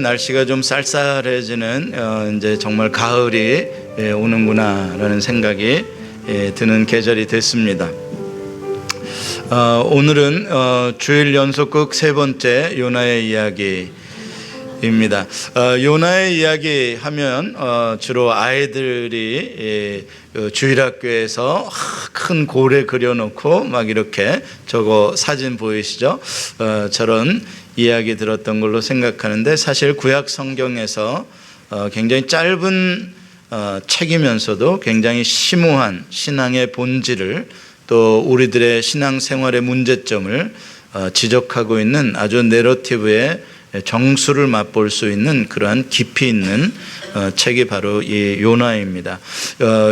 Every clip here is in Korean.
날씨가 좀 쌀쌀해지는 이제 정말 가을이 오는구나라는 생각이 드는 계절이 됐습니다. 오늘은 주일 연속극 세 번째 요나의 이야기입니다. 요나의 이야기 하면 주로 아이들이 주일학교에서 큰 고래 그려놓고 막 이렇게 저거 사진 보이시죠? 저런 이야기 들었던 걸로 생각하는데, 사실 구약 성경에서 굉장히 짧은 책이면서도 굉장히 심오한 신앙의 본질을, 또 우리들의 신앙생활의 문제점을 지적하고 있는 아주 내러티브의 정수를 맛볼 수 있는 그러한 깊이 있는 책이 바로 이 요나입니다.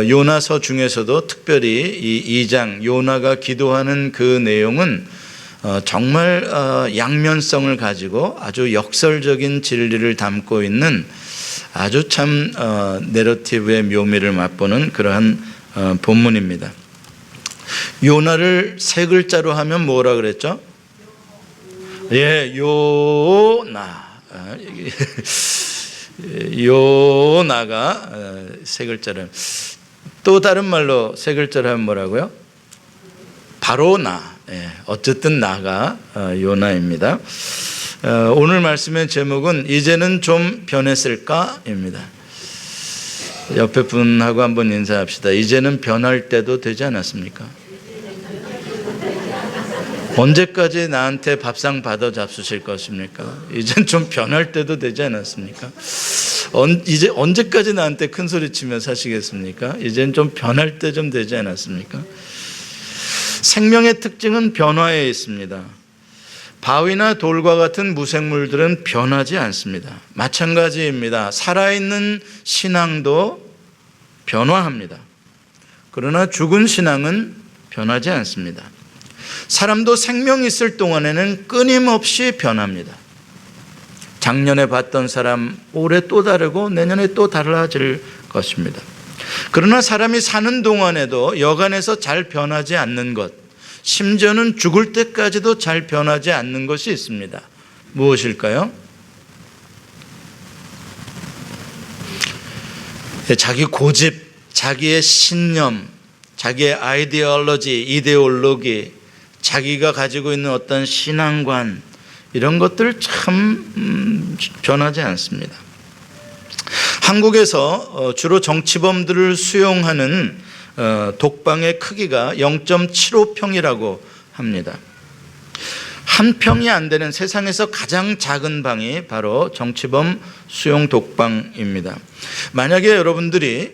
요나서 중에서도 특별히 이 2장 요나가 기도하는 그 내용은 정말 양면성을 가지고 아주 역설적인 진리를 담고 있는 아주 참 내러티브의 묘미를 맛보는 그러한 본문입니다. 요나를 세 글자로 하면 뭐라 그랬죠? 요나. 요나가 세 글자를, 또 다른 말로 세 글자로 하면 뭐라고요? 바로 나. 어쨌든 나가 요나입니다. 오늘 말씀의 제목은 이제는 좀 변했을까입니다. 옆에 분하고 한번 인사합시다. 이제는 변할 때도 되지 않았습니까? 언제까지 나한테 밥상 받아 잡수실 것입니까? 이젠 좀 변할 때도 되지 않았습니까? 이제 언제까지 나한테 큰 소리 치며 사시겠습니까? 이젠 좀 변할 때 좀 되지 않았습니까? 생명의 특징은 변화에 있습니다. 바위나 돌과 같은 무생물들은 변하지 않습니다. 마찬가지입니다. 살아있는 신앙도 변화합니다. 그러나 죽은 신앙은 변하지 않습니다. 사람도 생명이 있을 동안에는 끊임없이 변합니다. 작년에 봤던 사람 올해 또 다르고 내년에 또 달라질 것입니다. 그러나 사람이 사는 동안에도 여간해서 잘 변하지 않는 것, 심지어는 죽을 때까지도 잘 변하지 않는 것이 있습니다. 무엇일까요? 자기 고집, 자기의 신념, 자기의 아이디올로지, 이데올로기, 자기가 가지고 있는 어떤 신앙관, 이런 것들 참 변하지 않습니다. 한국에서 주로 정치범들을 수용하는 독방의 크기가 0.75평이라고 합니다. 한 평이 안 되는 세상에서 가장 작은 방이 바로 정치범 수용 독방입니다. 만약에 여러분들이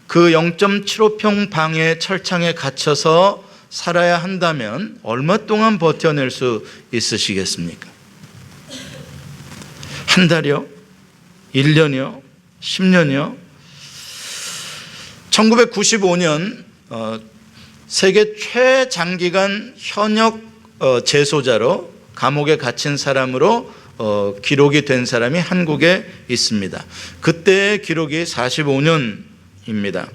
그 0.75평 방의 철창에 갇혀서 살아야 한다면 얼마 동안 버텨낼 수 있으시겠습니까? 한 달이요? 1년이요? 10년이요? 1995년 세계 최장기간 현역 재소자로 감옥에 gat힌 사람으로 기록이 된 사람이 한국에 있습니다. 그때의 기록이 45년입니다.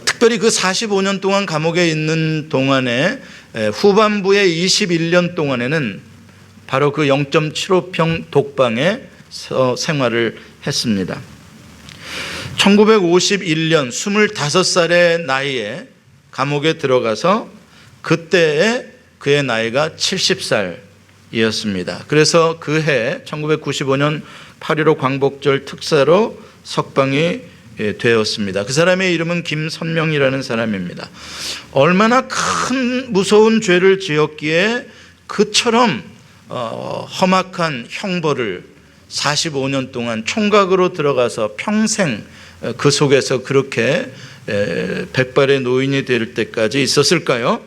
특별히 그 45년 동안 감옥에 있는 동안에 후반부의 21년 동안에는 바로 그 0.75평 독방에 생활을 했습니다. 1951년 25살의 나이에 감옥에 들어가서 그때의 그의 나이가 70살이었습니다. 그래서 그 해 1995년 8.15 광복절 특사로 석방이 되었습니다. 그 사람의 이름은 김선명이라는 사람입니다. 얼마나 큰 무서운 죄를 지었기에 그처럼 험악한 형벌을 45년 동안 총각으로 들어가서 평생 그 속에서 그렇게 백발의 노인이 될 때까지 있었을까요?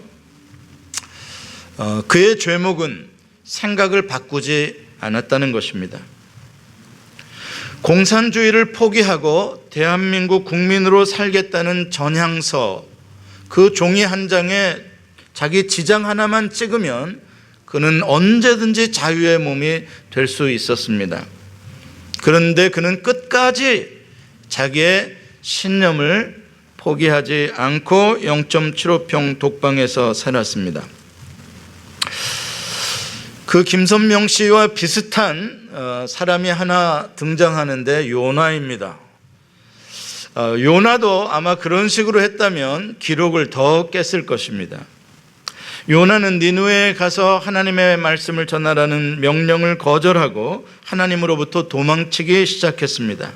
그의 죄목은 생각을 바꾸지 않았다는 것입니다. 공산주의를 포기하고 대한민국 국민으로 살겠다는 전향서, 그 종이 한 장에 자기 지장 하나만 찍으면 그는 언제든지 자유의 몸이 될 수 있었습니다. 그런데 그는 끝까지 자기의 신념을 포기하지 않고 0.75평 독방에서 살았습니다. 그 김선명 씨와 비슷한 사람이 하나 등장하는데 요나입니다. 요나도 아마 그런 식으로 했다면 기록을 더 깼을 것입니다. 요나는 니느웨에 가서 하나님의 말씀을 전하라는 명령을 거절하고 하나님으로부터 도망치기 시작했습니다.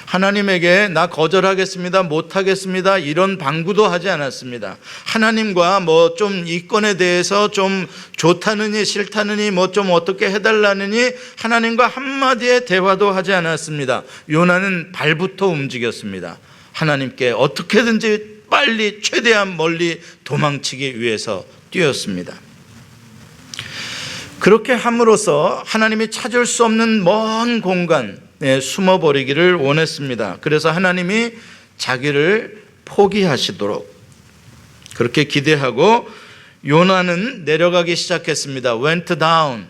하나님에게 나 거절하겠습니다, 못하겠습니다 이런 방구도 하지 않았습니다. 하나님과 뭐 좀 이 건에 대해서 좀 좋다느니 싫다느니 뭐 좀 어떻게 해달라느니 하나님과 한마디의 대화도 하지 않았습니다. 요나는 발부터 움직였습니다. 하나님께 어떻게든지 빨리 최대한 멀리 도망치기 위해서 뛰었습니다. 그렇게 함으로써 하나님이 찾을 수 없는 먼 공간에 숨어버리기를 원했습니다. 그래서 하나님이 자기를 포기하시도록 그렇게 기대하고 요나는 내려가기 시작했습니다. went down,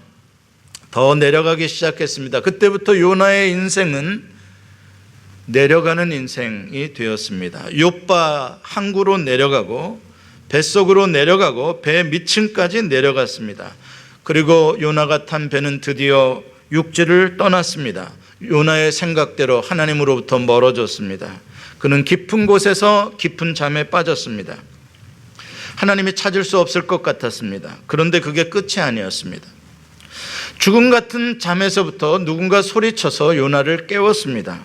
더 내려가기 시작했습니다. 그때부터 요나의 인생은 내려가는 인생이 되었습니다. 욥바 항구로 내려가고 뱃속으로 내려가고 배 밑층까지 내려갔습니다. 그리고 요나가 탄 배는 드디어 육지를 떠났습니다. 요나의 생각대로 하나님으로부터 멀어졌습니다. 그는 깊은 곳에서 깊은 잠에 빠졌습니다. 하나님이 찾을 수 없을 것 같았습니다. 그런데 그게 끝이 아니었습니다. 죽음 같은 잠에서부터 누군가 소리쳐서 요나를 깨웠습니다.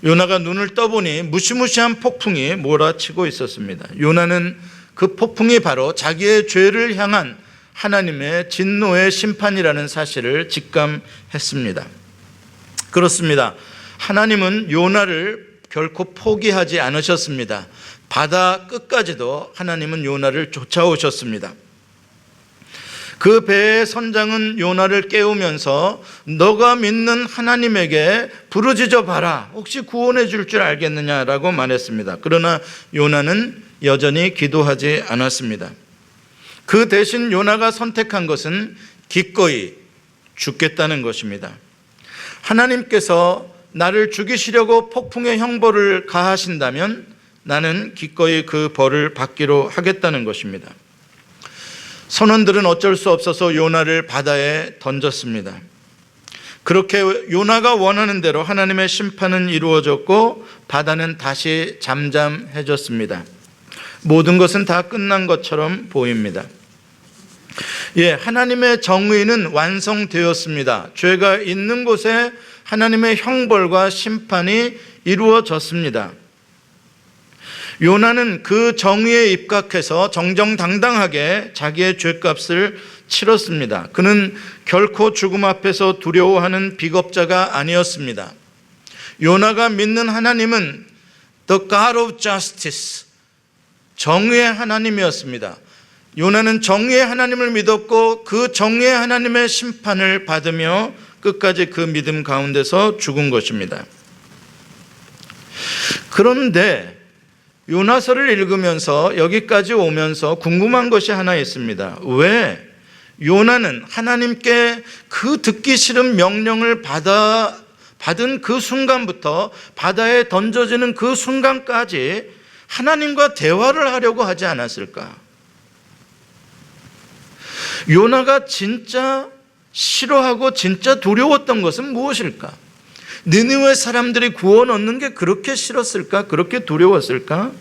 요나가 눈을 떠보니 무시무시한 폭풍이 몰아치고 있었습니다. 요나는 그 폭풍이 바로 자기의 죄를 향한 하나님의 진노의 심판이라는 사실을 직감했습니다. 그렇습니다. 하나님은 요나를 결코 포기하지 않으셨습니다. 바다 끝까지도 하나님은 요나를 쫓아오셨습니다. 그 배의 선장은 요나를 깨우면서 너가 믿는 하나님에게 부르짖어 봐라. 혹시 구원해 줄 줄 알겠느냐라고 말했습니다. 그러나 요나는 여전히 기도하지 않았습니다. 그 대신 요나가 선택한 것은 기꺼이 죽겠다는 것입니다. 하나님께서 나를 죽이시려고 폭풍의 형벌을 가하신다면 나는 기꺼이 그 벌을 받기로 하겠다는 것입니다. 선원들은 어쩔 수 없어서 요나를 바다에 던졌습니다. 그렇게 요나가 원하는 대로 하나님의 심판은 이루어졌고 바다는 다시 잠잠해졌습니다. 모든 것은 다 끝난 것처럼 보입니다. 하나님의 정의는 완성되었습니다. 죄가 있는 곳에 하나님의 형벌과 심판이 이루어졌습니다. 요나는 그 정의에 입각해서 정정당당하게 자기의 죄값을 치렀습니다. 그는 결코 죽음 앞에서 두려워하는 비겁자가 아니었습니다. 요나가 믿는 하나님은 The God of Justice, 정의의 하나님이었습니다. 요나는 정의의 하나님을 믿었고 그 정의의 하나님의 심판을 받으며 끝까지 그 믿음 가운데서 죽은 것입니다. 그런데 요나서를 읽으면서 여기까지 오면서 궁금한 것이 하나 있습니다. 왜 요나는 하나님께 그 듣기 싫은 명령을 받은 그 순간부터 바다에 던져지는 그 순간까지 하나님과 대화를 하려고 하지 않았을까? 요나가 진짜 싫어하고 진짜 두려웠던 것은 무엇일까? 니느웨 사람들이 구원 얻는 게 그렇게 싫었을까? 그렇게 두려웠을까?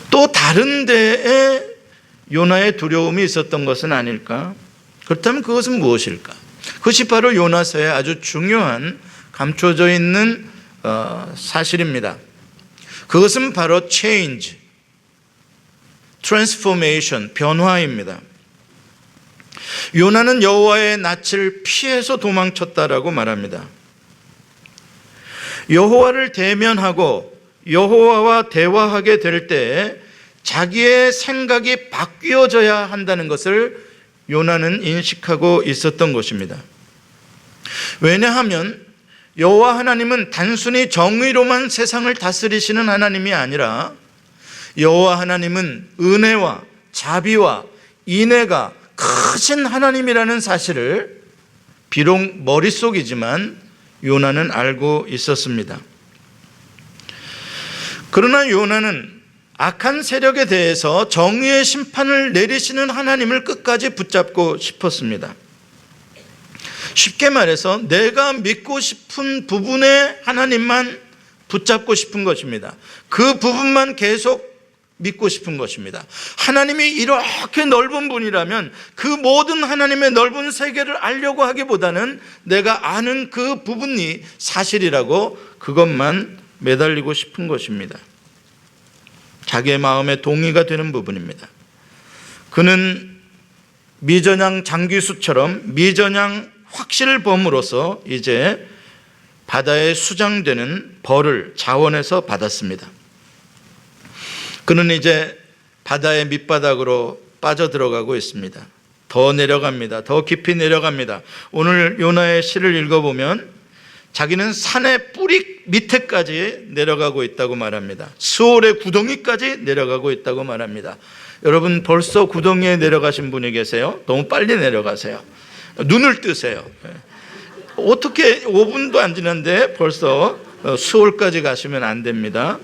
또 다른 데에 요나의 두려움이 있었던 것은 아닐까? 그렇다면 그것은 무엇일까? 그것이 바로 요나서의 아주 중요한 감춰져 있는 사실입니다. 그것은 바로 change, transformation, 변화입니다. 요나는 여호와의 낯을 피해서 도망쳤다라고 말합니다. 여호와를 대면하고 여호와와 대화하게 될 때 자기의 생각이 바뀌어져야 한다는 것을 요나는 인식하고 있었던 것입니다. 왜냐하면 여호와 하나님은 단순히 정의로만 세상을 다스리시는 하나님이 아니라 여호와 하나님은 은혜와 자비와 인애가 크신 하나님이라는 사실을 비록 머릿속이지만 요나는 알고 있었습니다. 그러나 요나는 악한 세력에 대해서 정의의 심판을 내리시는 하나님을 끝까지 붙잡고 싶었습니다. 쉽게 말해서 내가 믿고 싶은 부분의 하나님만 붙잡고 싶은 것입니다. 그 부분만 계속 믿고 싶은 것입니다. 하나님이 이렇게 넓은 분이라면 그 모든 하나님의 넓은 세계를 알려고 하기보다는 내가 아는 그 부분이 사실이라고 그것만 매달리고 싶은 것입니다. 자기의 마음에 동의가 되는 부분입니다. 그는 미전양 장귀수처럼 미전양 확실범으로서 이제 바다에 수장되는 벌을 자원에서 받았습니다. 그는 이제 바다의 밑바닥으로 빠져들어가고 있습니다. 더 내려갑니다. 더 깊이 내려갑니다. 오늘 요나의 시를 읽어보면 자기는 산의 뿌리 밑에까지 내려가고 있다고 말합니다. 스올의 구덩이까지 내려가고 있다고 말합니다. 여러분 벌써 구덩이에 내려가신 분이 계세요? 너무 빨리 내려가세요. 눈을 뜨세요. 어떻게 5분도 안 지났는데 벌써 스올까지 가시면 안 됩니다.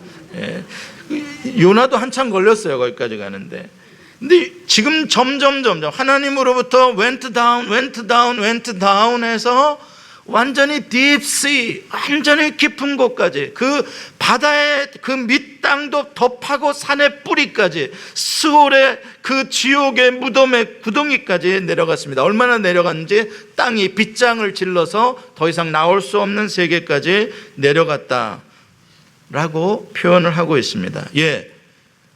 요나도 한참 걸렸어요. 거기까지 가는데. 근데 지금 점점 하나님으로부터 went down 해서 완전히 deep sea, 완전히 깊은 곳까지, 그 바다의 그 밑땅도 더 파고 산의 뿌리까지, 스올의 그 지옥의 무덤의 구덩이까지 내려갔습니다. 얼마나 내려갔는지 땅이 빗장을 질러서 더 이상 나올 수 없는 세계까지 내려갔다라고 표현을 하고 있습니다.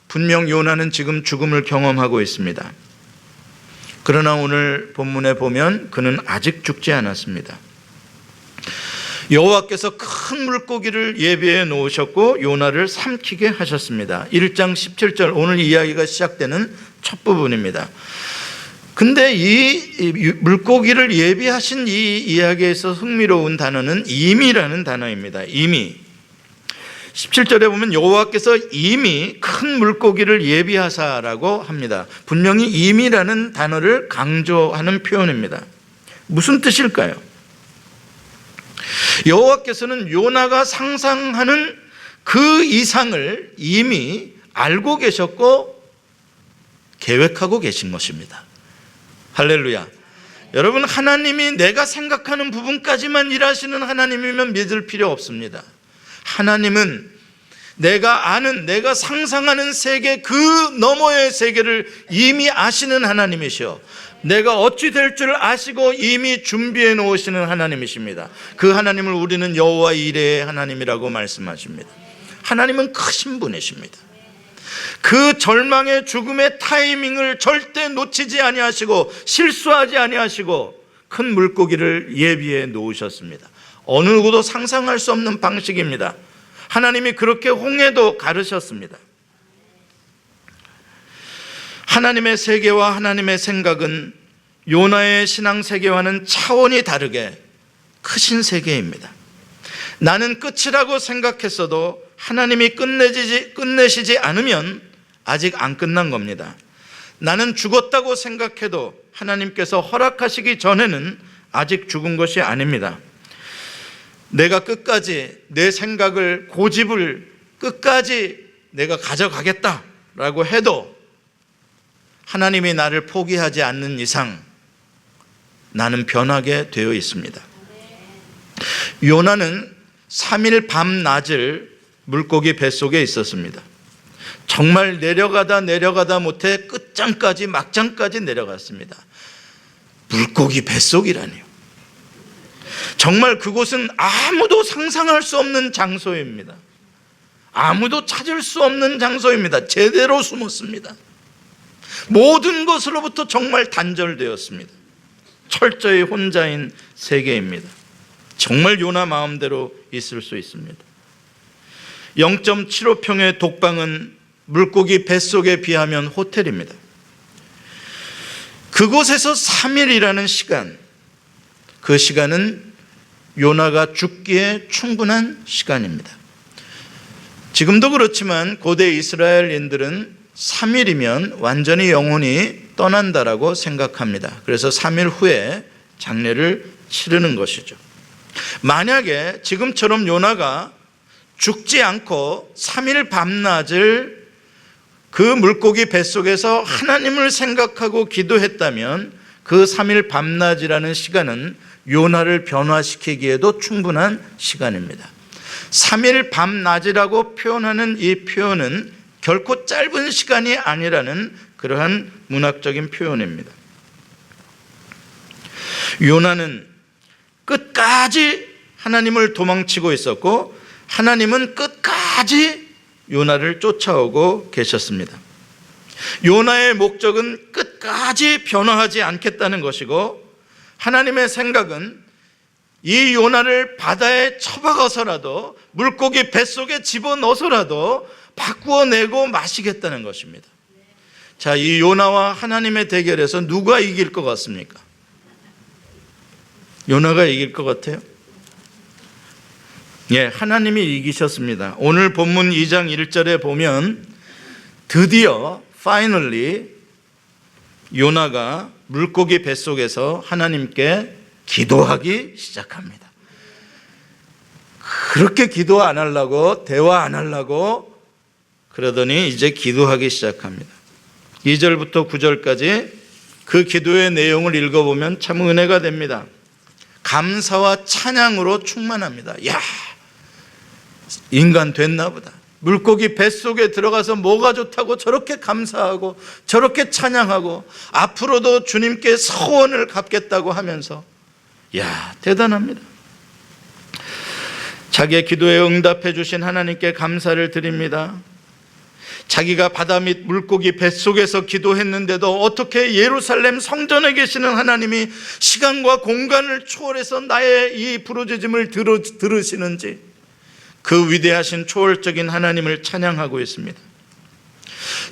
분명 요나는 지금 죽음을 경험하고 있습니다. 그러나 오늘 본문에 보면 그는 아직 죽지 않았습니다. 여호와께서 큰 물고기를 예비해 놓으셨고 요나를 삼키게 하셨습니다. 1장 17절, 오늘 이야기가 시작되는 첫 부분입니다. 근데 이 물고기를 예비하신 이 이야기에서 흥미로운 단어는 임이라는 단어입니다. 임이. 17절에 보면 여호와께서 이미 큰 물고기를 예비하사라고 합니다. 분명히 임이라는 단어를 강조하는 표현입니다. 무슨 뜻일까요? 여호와께서는 요나가 상상하는 그 이상을 이미 알고 계셨고 계획하고 계신 것입니다. 할렐루야. 여러분, 하나님이 내가 생각하는 부분까지만 일하시는 하나님이면 믿을 필요 없습니다. 하나님은 내가 아는, 내가 상상하는 세계 그 너머의 세계를 이미 아시는 하나님이시오. 내가 어찌 될 줄 아시고 이미 준비해 놓으시는 하나님이십니다. 그 하나님을 우리는 여호와 이레의 하나님이라고 말씀하십니다. 하나님은 크신 분이십니다. 그 절망의 죽음의 타이밍을 절대 놓치지 아니하시고 실수하지 아니하시고 큰 물고기를 예비해 놓으셨습니다. 어느 누구도 상상할 수 없는 방식입니다. 하나님이 그렇게 홍해도 가르셨습니다. 하나님의 세계와 하나님의 생각은 요나의 신앙 세계와는 차원이 다르게 크신 세계입니다. 나는 끝이라고 생각했어도 하나님이 끝내시지 않으면 아직 안 끝난 겁니다. 나는 죽었다고 생각해도 하나님께서 허락하시기 전에는 아직 죽은 것이 아닙니다. 내가 끝까지 내 생각을, 고집을 끝까지 내가 가져가겠다라고 해도 하나님이 나를 포기하지 않는 이상 나는 변하게 되어 있습니다. 요나는 3일 밤낮을 물고기 뱃속에 있었습니다. 정말 내려가다 못해 끝장까지, 막장까지 내려갔습니다. 물고기 뱃속이라니요. 정말 그곳은 아무도 상상할 수 없는 장소입니다. 아무도 찾을 수 없는 장소입니다. 제대로 숨었습니다. 모든 것으로부터 정말 단절되었습니다. 철저히 혼자인 세계입니다. 정말 요나 마음대로 있을 수 있습니다. 0.75평의 독방은 물고기 뱃속에 비하면 호텔입니다. 그곳에서 3일이라는 시간, 그 시간은 요나가 죽기에 충분한 시간입니다. 지금도 그렇지만 고대 이스라엘인들은 3일이면 완전히 영혼이 떠난다라고 생각합니다. 그래서 3일 후에 장례를 치르는 것이죠. 만약에 지금처럼 요나가 죽지 않고 3일 밤낮을 그 물고기 뱃속에서 하나님을 생각하고 기도했다면 그 3일 밤낮이라는 시간은 요나를 변화시키기에도 충분한 시간입니다. 3일 밤낮이라고 표현하는 이 표현은 결코 짧은 시간이 아니라는 그러한 문학적인 표현입니다. 요나는 끝까지 하나님을 도망치고 있었고 하나님은 끝까지 요나를 쫓아오고 계셨습니다. 요나의 목적은 끝까지 변화하지 않겠다는 것이고 하나님의 생각은 이 요나를 바다에 처박아서라도 물고기 뱃속에 집어넣어서라도 바꾸어내고 마시겠다는 것입니다. 자, 이 요나와 하나님의 대결에서 누가 이길 것 같습니까? 요나가 이길 것 같아요? 예, 하나님이 이기셨습니다. 오늘 본문 2장 1절에 보면 드디어 finally 요나가 물고기 뱃속에서 하나님께 기도하기 시작합니다. 그렇게 기도 안 하려고, 대화 안 하려고 그러더니 이제 기도하기 시작합니다. 2절부터 9절까지 그 기도의 내용을 읽어보면 참 은혜가 됩니다. 감사와 찬양으로 충만합니다. 야, 인간 됐나 보다. 물고기 뱃속에 들어가서 뭐가 좋다고 저렇게 감사하고 저렇게 찬양하고 앞으로도 주님께 서원을 갚겠다고 하면서, 야, 대단합니다. 자기의 기도에 응답해 주신 하나님께 감사를 드립니다. 자기가 바다 밑 물고기 뱃속에서 기도했는데도 어떻게 예루살렘 성전에 계시는 하나님이 시간과 공간을 초월해서 나의 이 부르짖음을 들으시는지 그 위대하신 초월적인 하나님을 찬양하고 있습니다.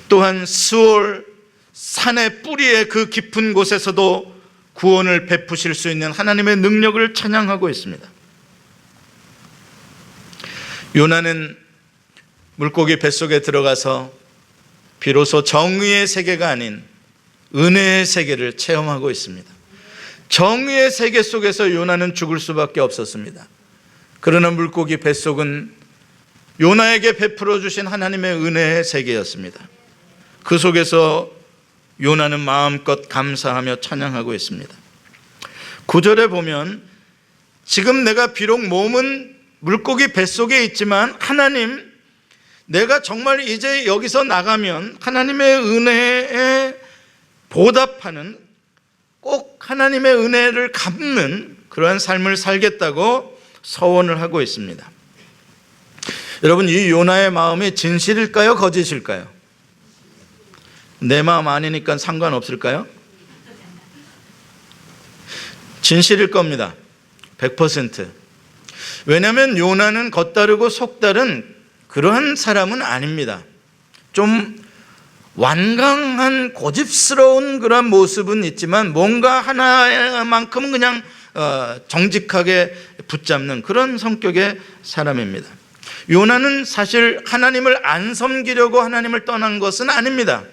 또한 스올 산의 뿌리의 그 깊은 곳에서도 구원을 베푸실 수 있는 하나님의 능력을 찬양하고 있습니다. 요나는 물고기 뱃속에 들어가서 비로소 정의의 세계가 아닌 은혜의 세계를 체험하고 있습니다. 정의의 세계 속에서 요나는 죽을 수밖에 없었습니다. 그러나 물고기 뱃속은 요나에게 베풀어 주신 하나님의 은혜의 세계였습니다. 그 속에서 요나는 마음껏 감사하며 찬양하고 있습니다. 9절에 보면 지금 내가 비록 몸은 물고기 뱃속에 있지만 하나님, 내가 정말 이제 여기서 나가면 하나님의 은혜에 보답하는, 꼭 하나님의 은혜를 갚는 그러한 삶을 살겠다고 서원을 하고 있습니다. 여러분, 이 요나의 마음이 진실일까요? 거짓일까요? 내 마음 아니니까 상관없을까요? 진실일 겁니다. 100%. 왜냐하면 요나는 겉다르고 속다른 그러한 사람은 아닙니다. 좀 완강한 고집스러운 그런 모습은 있지만 뭔가 하나만큼은 그냥 정직하게 붙잡는 그런 성격의 사람입니다. 요나는 사실 하나님을 안 섬기려고 하나님을 떠난 것은 아닙니다.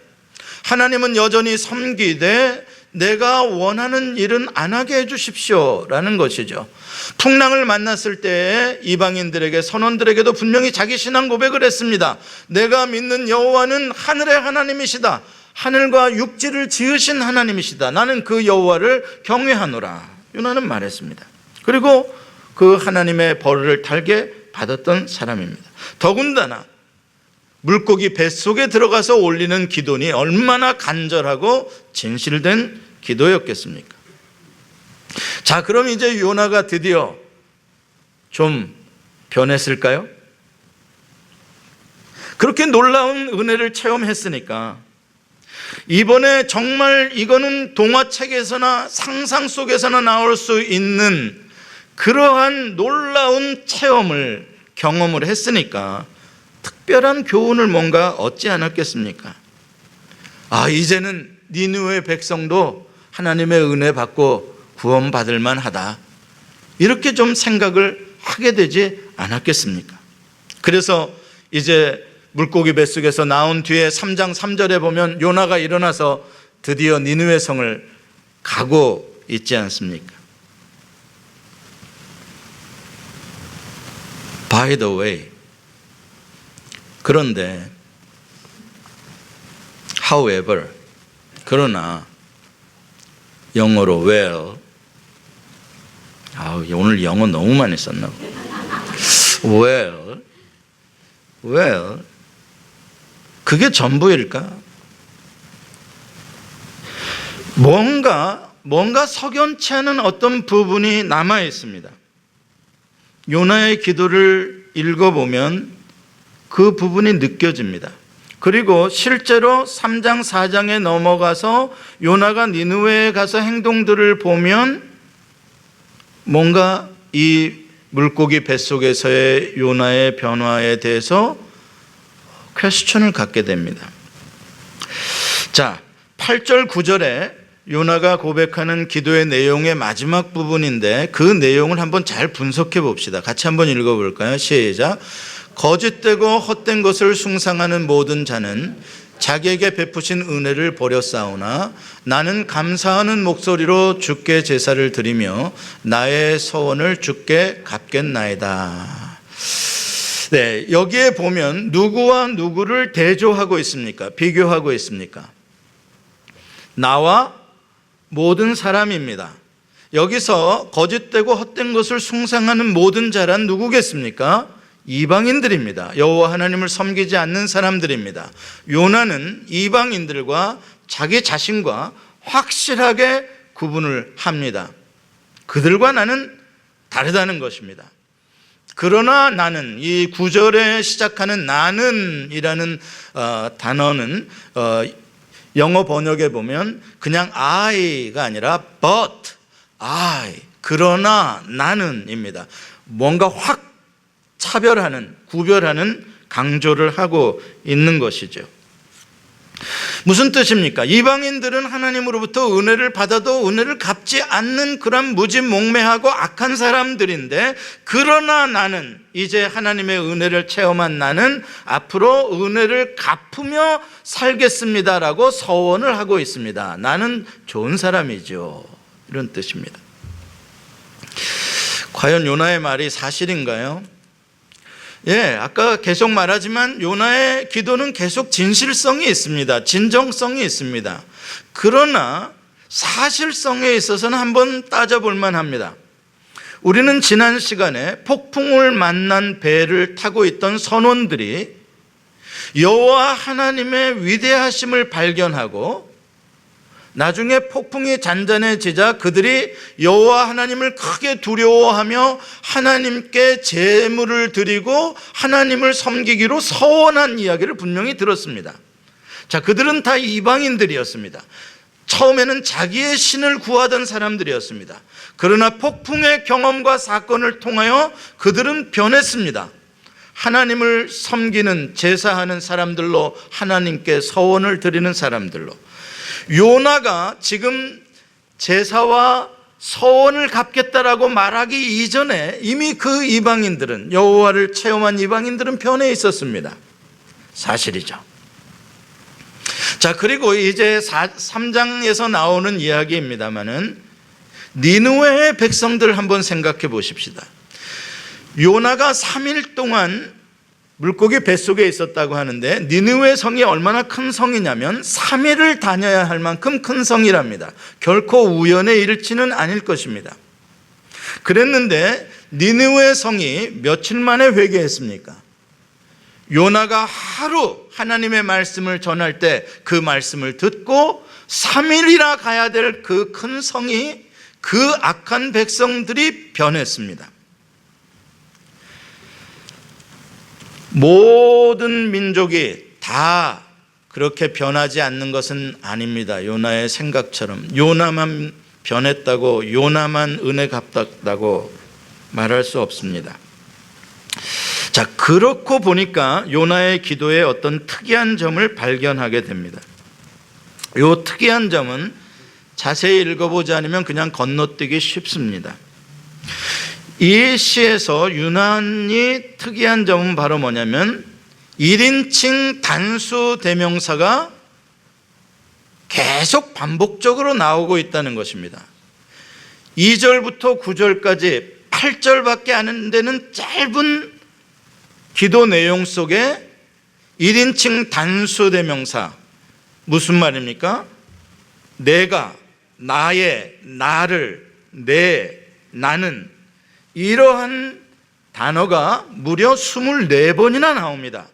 하나님은 여전히 섬기되 내가 원하는 일은 안 하게 해주십시오 라는 것이죠. 풍랑을 만났을 때 이방인들에게, 선원들에게도 분명히 자기 신앙 고백을 했습니다. 내가 믿는 여호와는 하늘의 하나님이시다. 하늘과 육지를 지으신 하나님이시다. 나는 그 여호와를 경외하노라. 요나는 말했습니다. 그리고 그 하나님의 벌을 달게 받았던 사람입니다. 더군다나 물고기 뱃속에 들어가서 올리는 기도니 얼마나 간절하고 진실된 기도였겠습니까? 자, 그럼 이제 요나가 드디어 좀 변했을까요? 그렇게 놀라운 은혜를 체험했으니까 이번에 정말 이거는 동화책에서나 상상 속에서나 나올 수 있는 그러한 놀라운 체험을 경험을 했으니까 특별한 교훈을 뭔가 얻지 않았겠습니까? 아, 이제는 니느웨 백성도 하나님의 은혜 받고 구원받을 만하다, 이렇게 좀 생각을 하게 되지 않았겠습니까? 그래서 이제 물고기 뱃속에서 나온 뒤에 3장 3절에 보면 요나가 일어나서 드디어 니느웨 성을 가고 있지 않습니까? By the way, 그런데 However, 그러나 영어로 well, 오늘 영어 너무 많이 썼나 봐. well, 그게 전부일까? 뭔가 석연치 않은 어떤 부분이 남아 있습니다. 요나의 기도를 읽어보면 그 부분이 느껴집니다. 그리고 실제로 3장 4장에 넘어가서 요나가 니느웨에 가서 행동들을 보면 뭔가 이 물고기 뱃속에서의 요나의 변화에 대해서 퀘스천을 갖게 됩니다. 자, 8절 9절에 요나가 고백하는 기도의 내용의 마지막 부분인데 그 내용을 한번 잘 분석해 봅시다. 같이 한번 읽어볼까요? 시작. 거짓되고 헛된 것을 숭상하는 모든 자는 자기에게 베푸신 은혜를 버렸사오나 나는 감사하는 목소리로 주께 제사를 드리며 나의 서원을 주께 갚겠나이다. 네, 여기에 보면 누구와 누구를 대조하고 있습니까? 비교하고 있습니까? 나와 모든 사람입니다. 여기서 거짓되고 헛된 것을 숭상하는 모든 자란 누구겠습니까? 이방인들입니다. 여호와 하나님을 섬기지 않는 사람들입니다. 요나는 이방인들과 자기 자신과 확실하게 구분을 합니다. 그들과 나는 다르다는 것입니다. 그러나 나는, 이 9절에 시작하는 나는이라는 단어는 영어 번역에 보면 그냥 I가 아니라 but I, 그러나 나는입니다. 뭔가 확 차별하는, 구별하는 강조를 하고 있는 것이죠. 무슨 뜻입니까? 이방인들은 하나님으로부터 은혜를 받아도 은혜를 갚지 않는 그런 무진몽매하고 악한 사람들인데, 그러나 나는, 이제 하나님의 은혜를 체험한 나는 앞으로 은혜를 갚으며 살겠습니다라고 서원을 하고 있습니다. 나는 좋은 사람이죠, 이런 뜻입니다. 과연 요나의 말이 사실인가요? 예, 아까 계속 말하지만 요나의 기도는 계속 진실성이 있습니다. 진정성이 있습니다. 그러나 사실성에 있어서는 한번 따져볼 만합니다. 우리는 지난 시간에 폭풍을 만난 배를 타고 있던 선원들이 여호와 하나님의 위대하심을 발견하고 나중에 폭풍이 잔잔해지자 그들이 여호와 하나님을 크게 두려워하며 하나님께 제물을 드리고 하나님을 섬기기로 서원한 이야기를 분명히 들었습니다. 자, 그들은 다 이방인들이었습니다. 처음에는 자기의 신을 구하던 사람들이었습니다. 그러나 폭풍의 경험과 사건을 통하여 그들은 변했습니다. 하나님을 섬기는, 제사하는 사람들로, 하나님께 서원을 드리는 사람들로. 요나가 지금 제사와 서원을 갚겠다라고 말하기 이전에 이미 그 이방인들은, 여호와를 체험한 이방인들은 변해 있었습니다. 사실이죠. 자, 그리고 이제 3장에서 나오는 이야기입니다만은 니느웨의 백성들을 한번 생각해 보십시다. 요나가 3일 동안 물고기 뱃속에 있었다고 하는데 니느웨 성이 얼마나 큰 성이냐면 3일을 다녀야 할 만큼 큰 성이랍니다. 결코 우연의 일치는 아닐 것입니다. 그랬는데 니느웨 성이 며칠 만에 회개했습니까? 요나가 하루 하나님의 말씀을 전할 때 그 말씀을 듣고 3일이나 가야 될 그 큰 성이, 그 악한 백성들이 변했습니다. 모든 민족이 다 그렇게 변하지 않는 것은 아닙니다. 요나의 생각처럼 요나만 변했다고, 요나만 은혜 갚았다고 말할 수 없습니다. 자, 그렇고 보니까 요나의 기도에 어떤 특이한 점을 발견하게 됩니다. 이 특이한 점은 자세히 읽어보지 않으면 그냥 건너뛰기 쉽습니다. 이 시에서 유난히 특이한 점은 바로 뭐냐면 1인칭 단수 대명사가 계속 반복적으로 나오고 있다는 것입니다. 2절부터 9절까지 8절밖에 안 되는 짧은 기도 내용 속에 1인칭 단수 대명사, 무슨 말입니까? 내가, 나의, 나를, 나는, 이러한 단어가 무려 24번이나 나옵니다.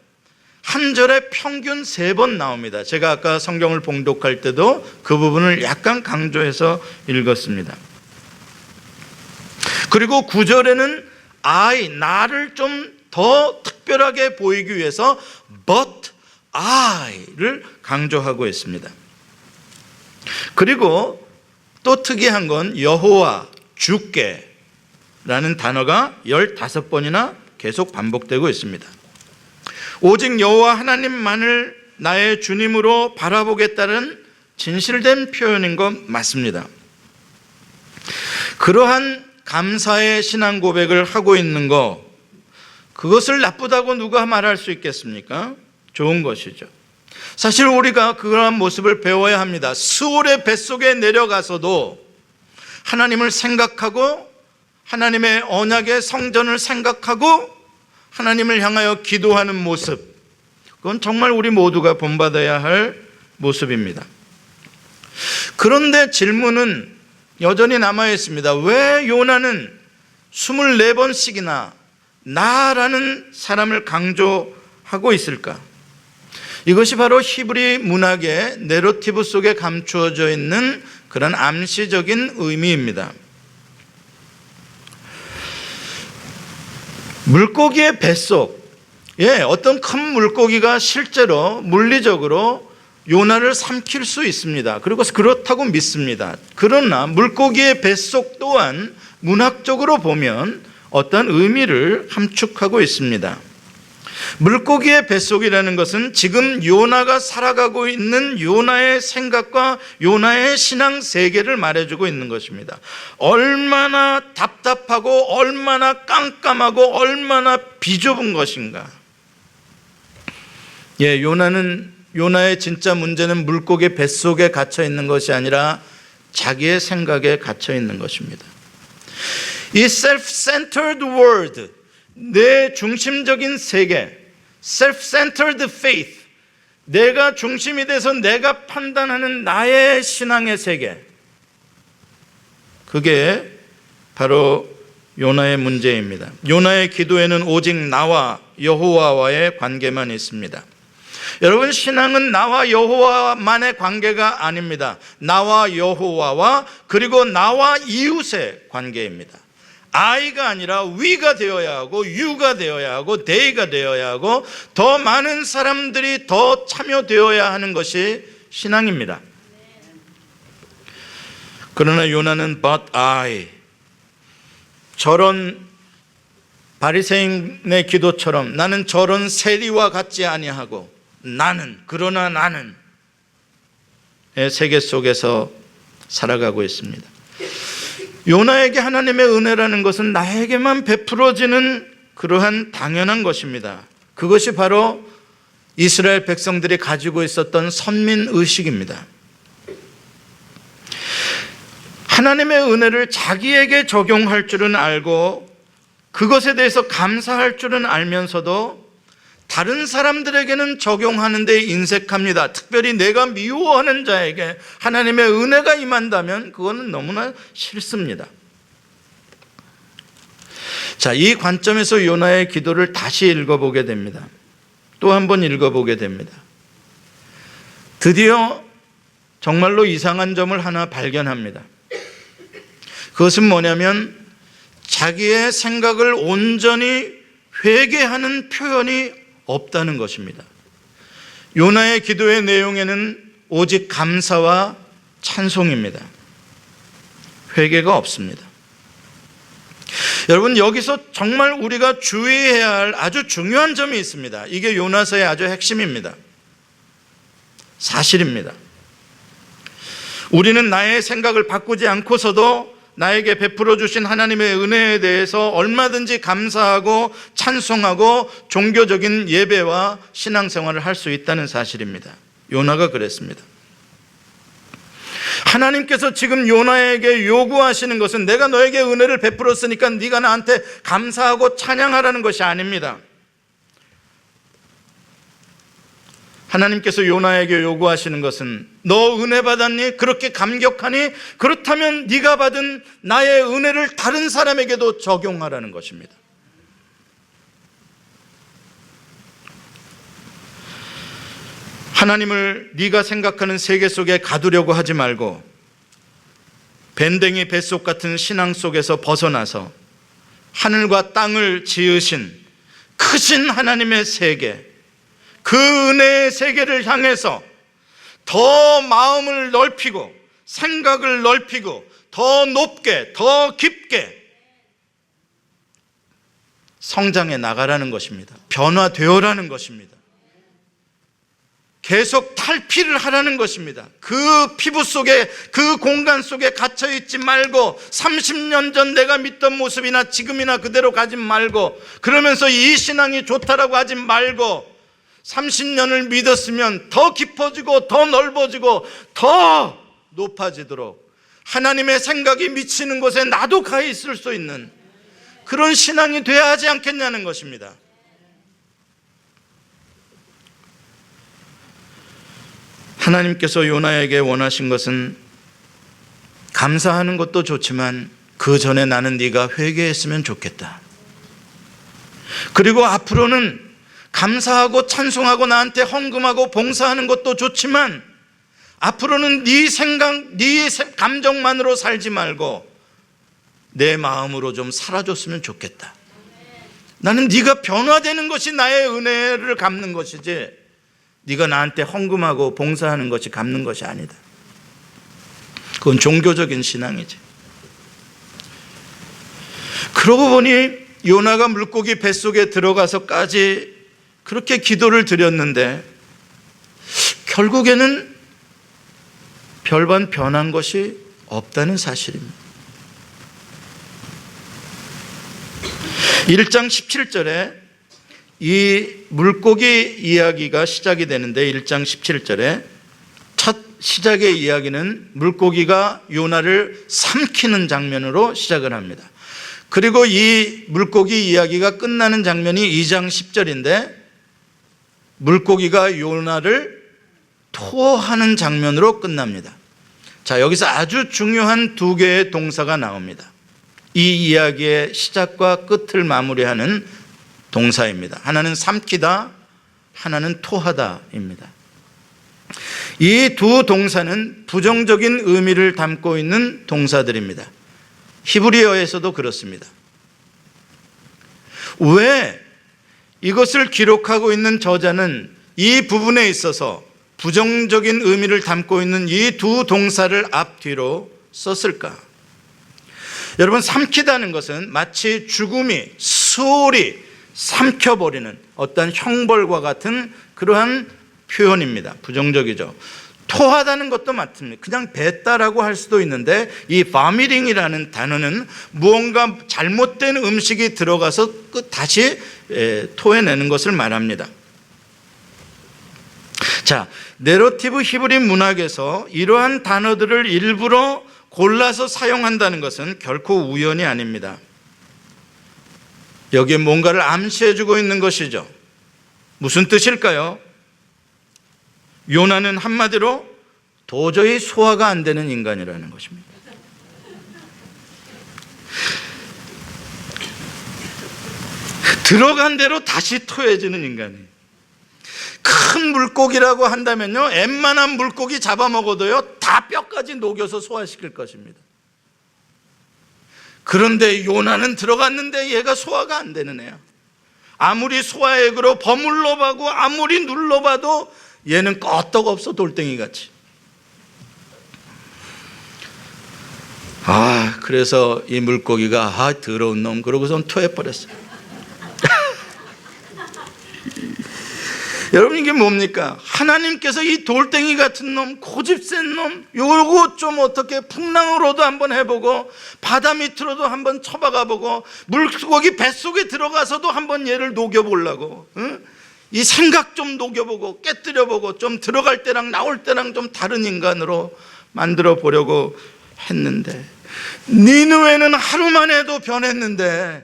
한 절에 평균 3번 나옵니다. 제가 아까 성경을 봉독할 때도 그 부분을 약간 강조해서 읽었습니다. 그리고 9절에는 나를 좀 더 특별하게 보이기 위해서 but I를 강조하고 있습니다. 그리고 또 특이한 건 여호와, 주께 라는 단어가 15번이나 계속 반복되고 있습니다. 오직 여호와 하나님만을 나의 주님으로 바라보겠다는 진실된 표현인 것 맞습니다. 그러한 감사의 신앙 고백을 하고 있는 것, 그것을 나쁘다고 누가 말할 수 있겠습니까? 좋은 것이죠. 사실 우리가 그러한 모습을 배워야 합니다. 스올의 뱃속에 내려가서도 하나님을 생각하고 하나님의 언약의 성전을 생각하고 하나님을 향하여 기도하는 모습, 그건 정말 우리 모두가 본받아야 할 모습입니다. 그런데 질문은 여전히 남아 있습니다. 왜 요나는 24번씩이나 나라는 사람을 강조하고 있을까? 이것이 바로 히브리 문학의 내러티브 속에 감추어져 있는 그런 암시적인 의미입니다. 물고기의 뱃속, 어떤 큰 물고기가 실제로 물리적으로 요나를 삼킬 수 있습니다. 그리고 그렇다고 믿습니다. 그러나 물고기의 뱃속 또한 문학적으로 보면 어떤 의미를 함축하고 있습니다. 물고기의 뱃속이라는 것은 지금 요나가 살아가고 있는 요나의 생각과 요나의 신앙 세계를 말해주고 있는 것입니다. 얼마나 답답하고 얼마나 깜깜하고 얼마나 비좁은 것인가. 요나의 진짜 문제는 물고기 뱃속에 갇혀 있는 것이 아니라 자기의 생각에 갇혀 있는 것입니다. 이 self-centered world, 내 중심적인 세계, self-centered faith, 내가 중심이 돼서 내가 판단하는 나의 신앙의 세계, 그게 바로 요나의 문제입니다. 요나의 기도에는 오직 나와 여호와와의 관계만 있습니다. 여러분, 신앙은 나와 여호와만의 관계가 아닙니다. 나와 여호와와 그리고 나와 이웃의 관계입니다. I가 아니라 we가 되어야 하고 you가 되어야 하고 they가 되어야 하고 더 많은 사람들이 더 참여되어야 하는 것이 신앙입니다. 그러나 요나는 but I, 저런 바리새인의 기도처럼 나는 저런 세리와 같지 아니하고 그러나 나는 세계 속에서 살아가고 있습니다. 요나에게 하나님의 은혜라는 것은 나에게만 베풀어지는 그러한 당연한 것입니다. 그것이 바로 이스라엘 백성들이 가지고 있었던 선민의식입니다. 하나님의 은혜를 자기에게 적용할 줄은 알고 그것에 대해서 감사할 줄은 알면서도 다른 사람들에게는 적용하는 데 인색합니다. 특별히 내가 미워하는 자에게 하나님의 은혜가 임한다면 그거는 너무나 싫습니다. 자, 이 관점에서 요나의 기도를 다시 읽어보게 됩니다. 또 한 번 읽어보게 됩니다. 드디어 정말로 이상한 점을 하나 발견합니다. 그것은 뭐냐면 자기의 생각을 온전히 회개하는 표현이 없다는 것입니다. 요나의 기도의 내용에는 오직 감사와 찬송입니다. 회개가 없습니다. 여러분, 여기서 정말 우리가 주의해야 할 아주 중요한 점이 있습니다. 이게 요나서의 아주 핵심입니다. 사실입니다. 우리는 나의 생각을 바꾸지 않고서도 나에게 베풀어 주신 하나님의 은혜에 대해서 얼마든지 감사하고 찬송하고 종교적인 예배와 신앙생활을 할 수 있다는 사실입니다. 요나가 그랬습니다. 하나님께서 지금 요나에게 요구하시는 것은 내가 너에게 은혜를 베풀었으니까 네가 나한테 감사하고 찬양하라는 것이 아닙니다. 하나님께서 요나에게 요구하시는 것은 너 은혜 받았니? 그렇게 감격하니? 그렇다면 네가 받은 나의 은혜를 다른 사람에게도 적용하라는 것입니다. 하나님을 네가 생각하는 세계 속에 가두려고 하지 말고 밴댕이 뱃속 같은 신앙 속에서 벗어나서 하늘과 땅을 지으신 크신 하나님의 세계, 그 은혜의 세계를 향해서 더 마음을 넓히고 생각을 넓히고 더 높게 더 깊게 성장해 나가라는 것입니다. 변화되어라는 것입니다. 계속 탈피를 하라는 것입니다. 그 피부 속에, 그 공간 속에 갇혀 있지 말고 30년 전 내가 믿던 모습이나 지금이나 그대로 가지 말고, 그러면서 이 신앙이 좋다라고 하지 말고 30년을 믿었으면 더 깊어지고 더 넓어지고 더 높아지도록 하나님의 생각이 미치는 곳에 나도 가 있을 수 있는 그런 신앙이 돼야 하지 않겠냐는 것입니다. 하나님께서 요나에게 원하신 것은 감사하는 것도 좋지만 그 전에 나는 네가 회개했으면 좋겠다. 그리고 앞으로는 감사하고 찬송하고 나한테 헌금하고 봉사하는 것도 좋지만 앞으로는 네 생각, 네 감정만으로 살지 말고 내 마음으로 좀 살아줬으면 좋겠다. 나는 네가 변화되는 것이 나의 은혜를 갚는 것이지 네가 나한테 헌금하고 봉사하는 것이 갚는 것이 아니다. 그건 종교적인 신앙이지. 그러고 보니 요나가 물고기 뱃속에 들어가서까지 그렇게 기도를 드렸는데 결국에는 별반 변한 것이 없다는 사실입니다. 1장 17절에 이 물고기 이야기가 시작이 되는데 1장 17절에 첫 시작의 이야기는 물고기가 요나를 삼키는 장면으로 시작을 합니다. 그리고 이 물고기 이야기가 끝나는 장면이 2장 10절인데 물고기가 요나를 토하는 장면으로 끝납니다. 자, 여기서 아주 중요한 두 개의 동사가 나옵니다. 이 이야기의 시작과 끝을 마무리하는 동사입니다. 하나는 삼키다, 하나는 토하다입니다. 이 두 동사는 부정적인 의미를 담고 있는 동사들입니다. 히브리어에서도 그렇습니다. 왜 이것을 기록하고 있는 저자는 이 부분에 있어서 부정적인 의미를 담고 있는 이 두 동사를 앞뒤로 썼을까? 여러분, 삼키다는 것은 마치 죽음이 수월히 삼켜버리는 어떤 형벌과 같은 그러한 표현입니다. 부정적이죠. 토하다는 것도 맞습니다. 그냥 뱉다라고 할 수도 있는데 이 바미링이라는 단어는 무언가 잘못된 음식이 들어가서 다시 토해내는 것을 말합니다. 자, 내러티브 히브리 문학에서 이러한 단어들을 일부러 골라서 사용한다는 것은 결코 우연이 아닙니다. 여기에 뭔가를 암시해주고 있는 것이죠. 무슨 뜻일까요? 요나는 한마디로 도저히 소화가 안 되는 인간이라는 것입니다. 들어간 대로 다시 토해지는 인간이에요. 큰 물고기라고 한다면요, 웬만한 물고기 잡아먹어도요 다 뼈까지 녹여서 소화시킬 것입니다. 그런데 요나는 들어갔는데 얘가 소화가 안 되는 애야. 아무리 소화액으로 버물러봐고 아무리 눌러봐도 얘는 끄떡없어, 돌덩이같이. 그래서 이 물고기가 더러운 놈 그러고선 토해버렸어요. 여러분, 이게 뭡니까? 하나님께서 이 돌덩이 같은 놈, 고집센 놈, 요거 좀 어떻게 풍랑으로도 한번 해보고 바다 밑으로도 한번 쳐박아보고 물고기 뱃속에 들어가서도 한번 얘를 녹여보려고, 이 생각 좀 녹여보고 깨뜨려보고 좀 들어갈 때랑 나올 때랑 좀 다른 인간으로 만들어 보려고 했는데, 니느웨는 하루만 해도 변했는데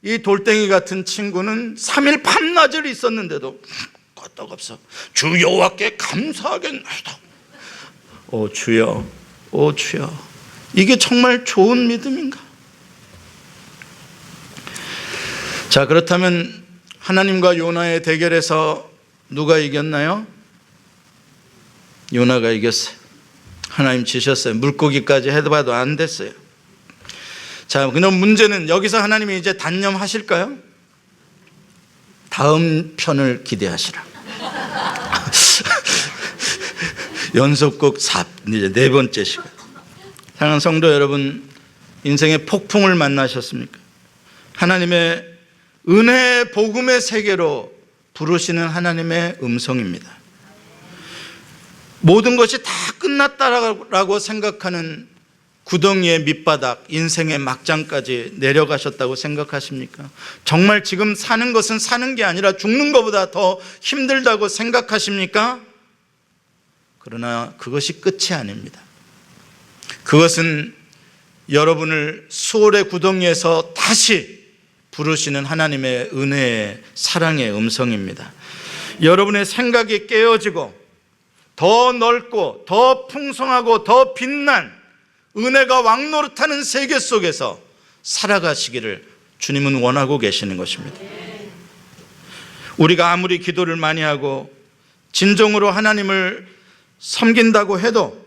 이 돌덩이 같은 친구는 3일 밤낮을 있었는데도 끄떡없어. 주 여호와께 감사하겠나이다. 오 주여, 오 주여. 이게 정말 좋은 믿음인가? 자, 그렇다면 하나님과 요나의 대결에서 누가 이겼나요? 요나가 이겼어요. 하나님 지셨어요. 물고기까지 해봐도 안 됐어요. 자, 그럼 문제는 여기서 하나님이 이제 단념하실까요? 다음 편을 기대하시라. 연속극 4, 이제 4번째 시간. 사랑하는 성도 여러분, 인생의 폭풍을 만나셨습니까? 하나님의 은혜의 복음의 세계로 부르시는 하나님의 음성입니다. 모든 것이 다 끝났다라고 생각하는 구덩이의 밑바닥, 인생의 막장까지 내려가셨다고 생각하십니까? 정말 지금 사는 것은 사는 게 아니라 죽는 것보다 더 힘들다고 생각하십니까? 그러나 그것이 끝이 아닙니다. 그것은 여러분을 수월의 구덩이에서 다시 부르시는 하나님의 은혜의 사랑의 음성입니다. 여러분의 생각이 깨어지고 더 넓고 더 풍성하고 더 빛난 은혜가 왕노릇하는 세계 속에서 살아가시기를 주님은 원하고 계시는 것입니다. 우리가 아무리 기도를 많이 하고 진정으로 하나님을 섬긴다고 해도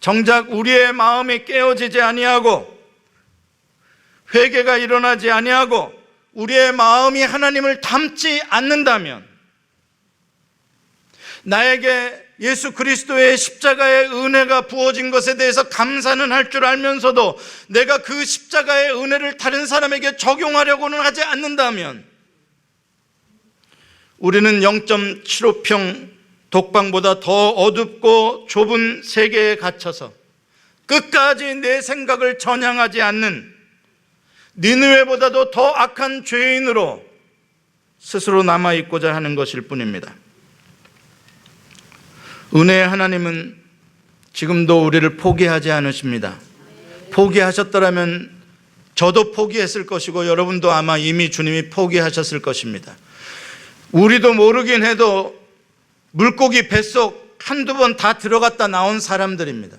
정작 우리의 마음이 깨어지지 아니하고 회개가 일어나지 아니하고 우리의 마음이 하나님을 닮지 않는다면, 나에게 예수 그리스도의 십자가의 은혜가 부어진 것에 대해서 감사는 할 줄 알면서도 내가 그 십자가의 은혜를 다른 사람에게 적용하려고는 하지 않는다면, 우리는 0.75평 독방보다 더 어둡고 좁은 세계에 갇혀서 끝까지 내 생각을 전향하지 않는 니느웨보다도 더 악한 죄인으로 스스로 남아있고자 하는 것일 뿐입니다. 은혜의 하나님은 지금도 우리를 포기하지 않으십니다. 포기하셨더라면 저도 포기했을 것이고 여러분도 아마 이미 주님이 포기하셨을 것입니다. 우리도 모르긴 해도 물고기 뱃속 한두 번 다 들어갔다 나온 사람들입니다.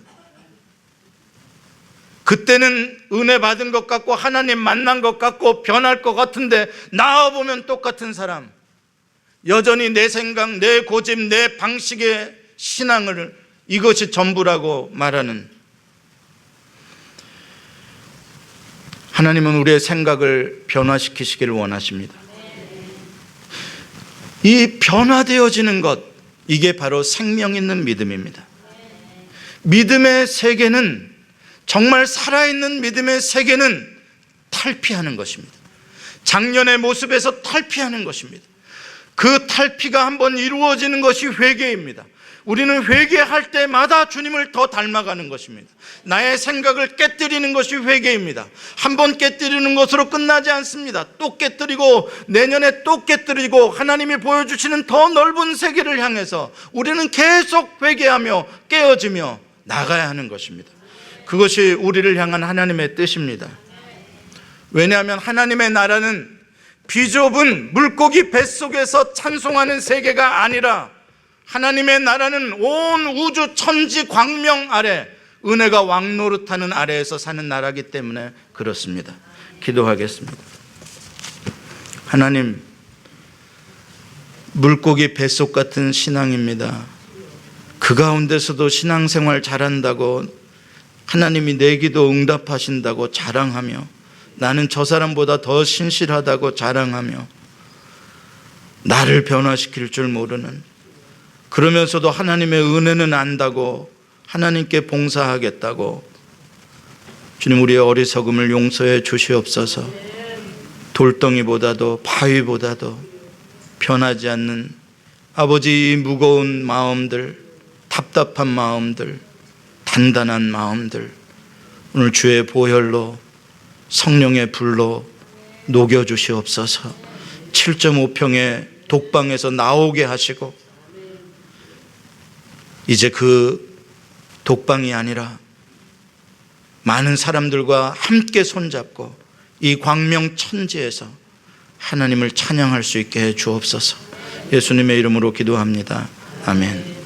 그때는 은혜 받은 것 같고 하나님 만난 것 같고 변할 것 같은데 나와보면 똑같은 사람, 여전히 내 생각, 내 고집, 내 방식의 신앙을 이것이 전부라고 말하는, 하나님은 우리의 생각을 변화시키시기를 원하십니다. 이 변화되어지는 것, 이게 바로 생명 있는 믿음입니다. 믿음의 세계는, 정말 살아있는 믿음의 세계는 탈피하는 것입니다. 작년의 모습에서 탈피하는 것입니다. 그 탈피가 한번 이루어지는 것이 회개입니다. 우리는 회개할 때마다 주님을 더 닮아가는 것입니다. 나의 생각을 깨뜨리는 것이 회개입니다. 한번 깨뜨리는 것으로 끝나지 않습니다. 또 깨뜨리고 내년에 또 깨뜨리고 하나님이 보여주시는 더 넓은 세계를 향해서 우리는 계속 회개하며 깨어지며 나가야 하는 것입니다. 그것이 우리를 향한 하나님의 뜻입니다. 왜냐하면 하나님의 나라는 비좁은 물고기 뱃속에서 찬송하는 세계가 아니라 하나님의 나라는 온 우주 천지 광명 아래 은혜가 왕노릇하는 아래에서 사는 나라이기 때문에 그렇습니다. 기도하겠습니다. 하나님, 물고기 뱃속 같은 신앙입니다. 그 가운데서도 신앙생활 잘한다고, 하나님이 내 기도 응답하신다고 자랑하며, 나는 저 사람보다 더 신실하다고 자랑하며, 나를 변화시킬 줄 모르는, 그러면서도 하나님의 은혜는 안다고, 하나님께 봉사하겠다고, 주님 우리의 어리석음을 용서해 주시옵소서. 돌덩이보다도 바위보다도 변하지 않는 아버지, 이 무거운 마음들, 답답한 마음들, 단단한 마음들, 오늘 주의 보혈로, 성령의 불로 녹여주시옵소서. 7.5평의 독방에서 나오게 하시고, 이제 그 독방이 아니라 많은 사람들과 함께 손잡고 이 광명 천지에서 하나님을 찬양할 수 있게 해 주옵소서. 예수님의 이름으로 기도합니다. 아멘.